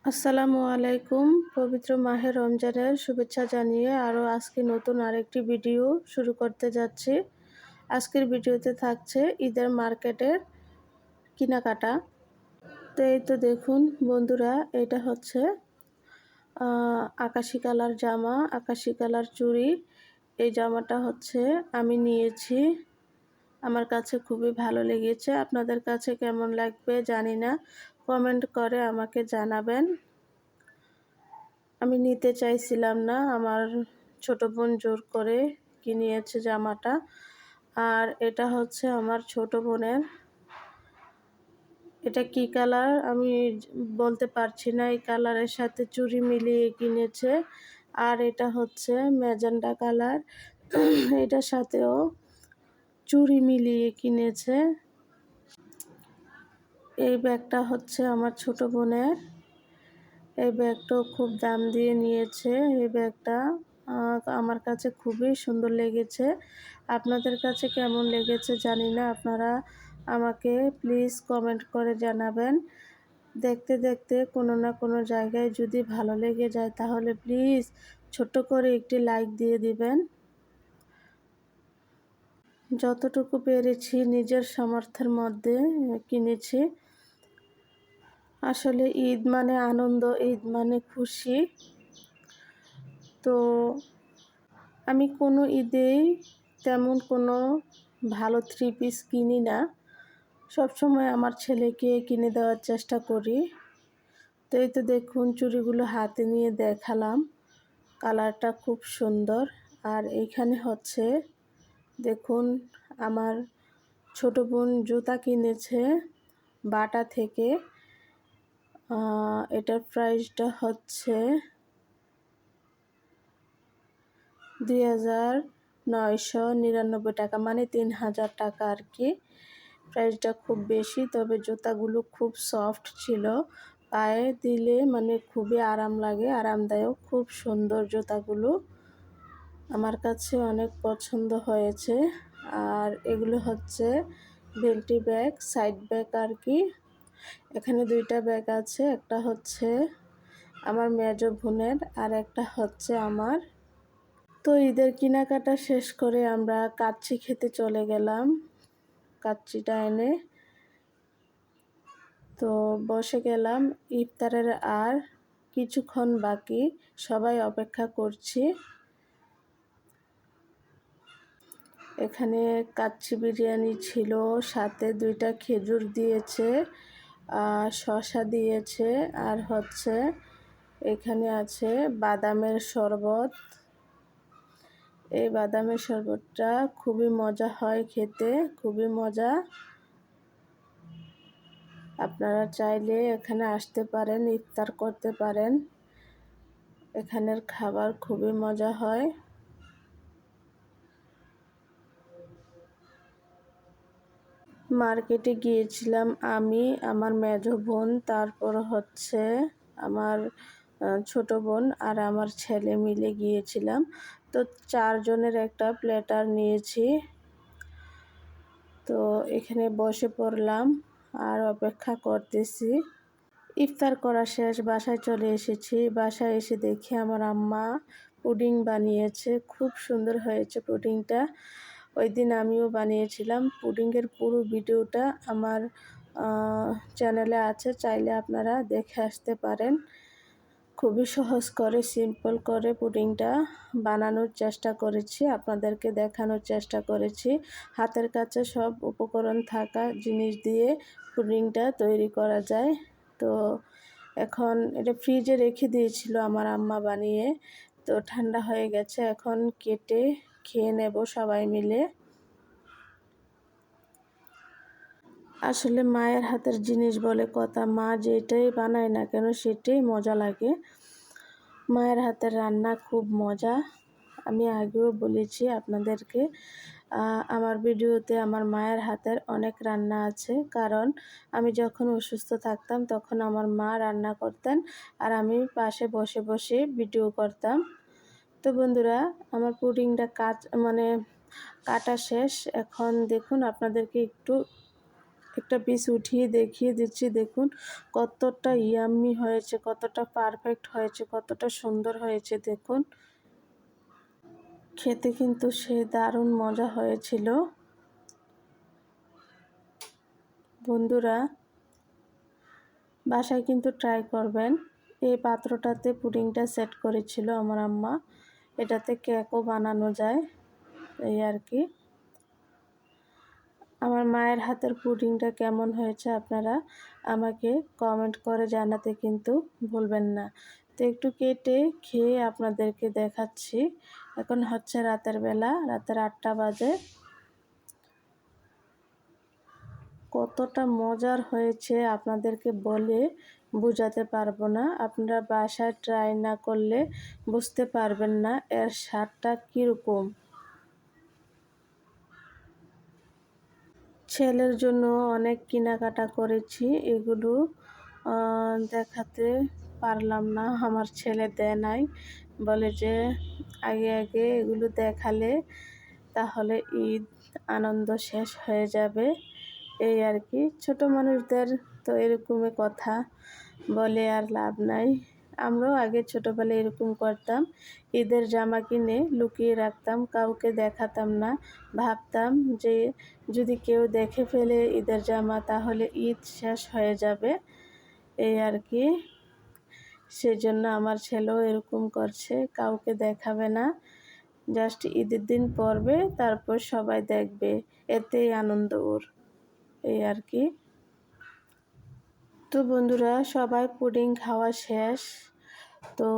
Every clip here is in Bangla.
আসসালামু আলাইকুম। পবিত্র মাহে রমজানের শুভেচ্ছা জানিয়ে আজকে নতুন আরেকটি ভিডিও শুরু করতে যাচ্ছি। আজকের ভিডিওতে থাকছে ঈদের মার্কেটের কেনাকাটা। তো এই তো দেখুন বন্ধুরা, এটা হচ্ছে আকাশি কালার জামা, আকাশি কালার চুড়ি। এই জামাটা হচ্ছে আমি নিয়েছি, আমার কাছে খুবই ভালো লেগেছে। আপনাদের কাছে কেমন লাগবে জানি না, কমেন্ট করে আমাকে জানাবেন। আমি নিতে চাইছিলাম না, আমার ছোট বোন জোর করে কিনিয়েছে জামাটা। আর এটা হচ্ছে আমার ছোট বোনের। এটা কি কালার আমি বলতে পারছি না, এই কালারের সাথে চুড়ি মিলিয়ে কিনেছে। আর এটা হচ্ছে ম্যাজেন্ডা কালার, এটার সাথেও চুড়ি মিলিয়ে কিনেছে। এই ব্যাগটা হচ্ছে আমার ছোট বোনের। এই ব্যাগটাও খুব দাম দিয়ে নিয়েছে। এই ব্যাগটা আমার কাছে খুবই সুন্দর লেগেছে। আপনাদের কাছে কেমন লেগেছে জানি না, আপনারা আমাকে প্লিজ কমেন্ট করে জানাবেন। দেখতে দেখতে কোনো না কোনো জায়গায় যদি ভালো লেগে যায় তাহলে প্লিজ ছোট্ট করে একটি লাইক দিয়ে দিবেন। যতটুকু পেরেছি নিজের সামর্থ্যের মধ্যে কিনেছি। আসলে ঈদ মানে আনন্দ, ঈদ মানে খুশি। তো আমি কোনো ঈদেই তেমন কোনো ভালো থ্রি পিস কিনি না, সবসময় আমার ছেলেকে কিনে দেওয়ার চেষ্টা করি। তো এই তো দেখুন চুড়িগুলো হাতে নিয়ে দেখালাম, কালারটা খুব সুন্দর। আর এইখানে হচ্ছে দেখুন আমার ছোট বোন জুতা কিনেছে বাটা থেকে। এটার প্রাইসটা হচ্ছে 2999 টাকা, মানে 3000 টাকা আর কি। প্রাইসটা খুব বেশি, তবে জুতাগুলো খুব সফট ছিল, পায়ে দিলে মানে খুবই আরাম লাগে, আরামদায়ক, খুব সুন্দর জুতাগুলো। আমার কাছে অনেক পছন্দ হয়েছে। আর এগুলো হচ্ছে বেল্টি ব্যাগ, সাইড ব্যাগ আর কি। এখানে দুইটা ব্যাগ আছে, একটা হচ্ছে আমার মেজো বোনের আর একটা হচ্ছে আমার। তো ঈদের কেনাকাটা শেষ করে আমরা কাচ্চি খেতে চলে গেলাম, কাচ্চিটা এনে তো বসে গেলাম। ইফতারের আর কিছুক্ষণ বাকি, সবাই অপেক্ষা করছি। এখানে কাচ্চি বিরিয়ানি ছিল, সাথে দুইটা খেজুর দিয়েছে, শসা দিয়েছে, আর হচ্ছে এখানে আছে বাদামের শরবত। এই বাদামের শরবতটা খুবই মজা হয় খেতে, খুবই মজা। আপনারা চাইলে এখানে আসতে পারেন, ইফতার করতে পারেন। এখানের খাবার খুবই মজা হয়। মার্কেটে গিয়েছিলাম আমি, আমার মেজো বোন, তারপর হচ্ছে আমার ছোট বোন আর আমার ছেলে মিলে গিয়েছিলাম। তো 4 জনের একটা প্লেটার নিয়েছি। তো এখানে বসে পড়লাম আর অপেক্ষা করতেছি। ইফতার করা শেষ, বাসায় চলে এসেছি। বাসায় এসে দেখি আমার আম্মা পুডিং বানিয়েছে, খুব সুন্দর হয়েছে পুডিংটা। ওই দিন আমিও বানিয়েছিলাম। পুডিংয়ের পুরো ভিডিওটা আমার চ্যানেলে আছে, চাইলে আপনারা দেখে আসতে পারেন। খুবই সহজ করে, সিম্পল করে পুডিংটা বানানোর চেষ্টা করেছি, আপনাদেরকে দেখানোর চেষ্টা করেছি। হাতের কাছে সব উপকরণ থাকা জিনিস দিয়ে পুডিংটা তৈরি করা যায়। তো এখন এটা ফ্রিজে রেখে দিয়েছিল আমার আম্মা বানিয়ে, তো ঠান্ডা হয়ে গেছে। এখন কেটে খেয়ে নেব সবাই মিলে। আসলে মায়ের হাতের জিনিস বলে কথা, মা যেটাই বানায় না কেন সেটাই মজা লাগে। মায়ের হাতের রান্না খুব মজা। আমি আগেও বলেছি আপনাদেরকে, আমার ভিডিওতে আমার মায়ের হাতের অনেক রান্না আছে, কারণ আমি যখন অসুস্থ থাকতাম তখন আমার মা রান্না করতেন আর আমি পাশে বসে বসে ভিডিও করতাম। তো বন্ধুরা, আমার পুডিংটা কাটা শেষ। এখন দেখুন আপনাদেরকে একটু একটা পিস উঠিয়ে দেখিয়ে দিচ্ছি। দেখুন কতটা ইয়াম্মি হয়েছে, কতটা পারফেক্ট হয়েছে, কতটা সুন্দর হয়েছে দেখুন। খেতে কিন্তু সে দারুণ মজা হয়েছিল। বন্ধুরা বাসায় কিন্তু ট্রাই করবেন। এই পাত্রটাতে পুডিংটা সেট করেছিল আমার আম্মা। এটাতে কেকও বানানো যায়, এই আর কি। আমার মায়ের হাতের পুডিংটা কেমন হয়েছে আপনারা আমাকে কমেন্ট করে জানাতে কিন্তু ভুলবেন না। তো একটু কেটে খেয়ে আপনাদেরকে দেখাচ্ছি। এখন হচ্ছে রাতের বেলা, রাতের 8টা বাজে। কতটা মজার হয়েছে আপনাদেরকে বলে বোঝাতে পারবো না। আপনারা বাসায় ট্রাই না করলে বুঝতে পারবেন না এর স্বাদটা কীরকম। ছেলের জন্য অনেক কেনাকাটা করেছি, এগুলো দেখাতে পারলাম না। আমার ছেলে দেয় নাই, বলে যে আগে আগে এগুলো দেখালে তাহলে ঈদ আনন্দ শেষ হয়ে যাবে, এই আর কি। ছোট মানুষদের তো এরকমই কথা, বলে আর লাভ নাই। আমরাও আগে ছোটোবেলায় এরকম করতাম, ঈদের জামা কিনে লুকিয়ে রাখতাম, কাউকে দেখাতাম না। ভাবতাম যে যদি কেউ দেখে ফেলে ঈদের জামা তাহলে ঈদ শেষ হয়ে যাবে, এই আর কি। সেজন্য আমার ছেলেও এরকম করছে, কাউকে দেখাবে না, জাস্ট ঈদের দিন পরবে, তারপর সবাই দেখবে, এতেই আনন্দ ওর, এই আর কি। তো বন্ধুরা সবাই পুডিং খাওয়া শেষ। তো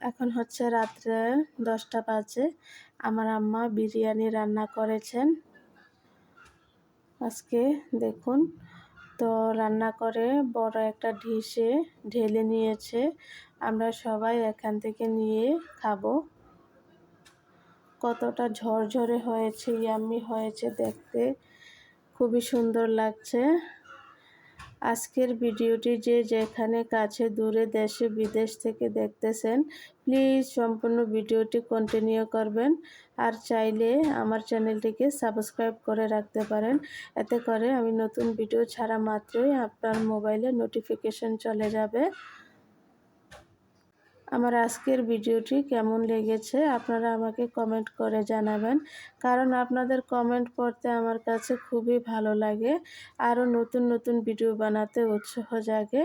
এখন হচ্ছে রাত্রে 10টা বাজে। আমার আম্মা বিরিয়ানি রান্না করেছেন আজকে দেখুন। তো রান্না করে বড় একটা ডিশে ঢেলে নিয়েছে, আমরা সবাই এখান থেকে নিয়ে খাবো। কতটা ঝরঝরে হয়েছে, ইয়াম্মি হয়েছে দেখতে, খুবই সুন্দর লাগছে। আজকের ভিডিওটি যে যেখানে কাছে দূরে দেশে বিদেশ থেকে দেখতেছেন, প্লিজ সম্পূর্ণ ভিডিওটি কন্টিনিউ করবেন। আর চাইলে আমার চ্যানেলটিকে সাবস্ক্রাইব করে রাখতে পারেন, এতে করে আমি নতুন ভিডিও ছাড়া মাত্রই আপনার মোবাইলে নোটিফিকেশন চলে যাবে। আমার আজকের ভিডিওটি কেমন লেগেছে আপনারা আমাকে কমেন্ট করে জানাবেন, কারণ আপনাদের কমেন্ট পড়তে আমার কাছে খুবই ভালো লাগে, আরও নতুন নতুন ভিডিও বানাতে উৎসাহ জাগে।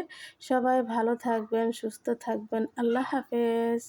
সবাই ভালো থাকবেন, সুস্থ থাকবেন। আল্লাহ হাফেজ।